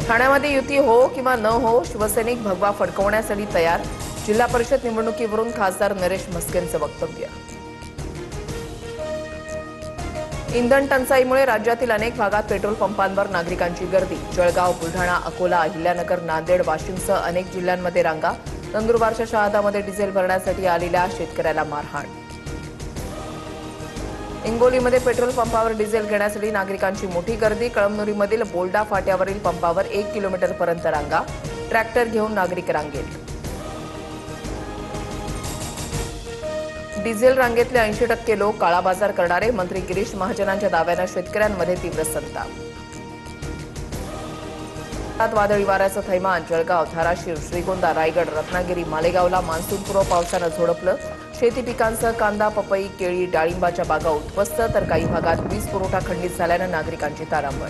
ठाण्यामध्ये युती हो किंवा न हो, शिवसैनिक भगवा फडकवण्यासाठी तयार. जिल्हा परिषद निवडणुकीवरून खासदार नरेश म्हस्केंचं वक्तव्य. इंधन टंचाईमुळे राज्यातील अनेक भागात पेट्रोल पंपांवर नागरिकांची गर्दी. जळगाव, बुलढाणा, अकोला, अहिल्यानगर, नांदेड, वाशिमसह अनेक जिल्ह्यांमध्ये रांगा. नंदुरबारच्या शहादामध्ये डिझेल भरण्यासाठी आलेल्या शेतकऱ्याला मारहाण. हिंगोलीमध्ये पेट्रोल पंपावर डिझेल घेण्यासाठी नागरिकांची मोठी गर्दी. कळमनुरीमधील बोल्डा फाट्यावरील पंपावर 1 किलोमीटरपर्यंत रांगा. ट्रॅक्टर घेऊन नागरिक रांगेत. डिझेल रांगेतले 80% लोक काळाबाजार करणारे. मंत्री गिरीश महाजनांच्या दाव्यानं शेतकऱ्यांमध्ये तीव्र संताप. वादळी वाऱ्याचं थैमान. जळगाव, धाराशिव, श्रीगोंदा, रायगड, रत्नागिरी, मालेगावला मान्सूनपूर्व पावसानं झोडपलं. शेती पिकांसह कांदा, पपई, केळी, डाळिंबाच्या बागा उद्ध्वस्त, तर काही भागात वीज पुरवठा खंडित झाल्यानं नागरिकांची तारांबळ.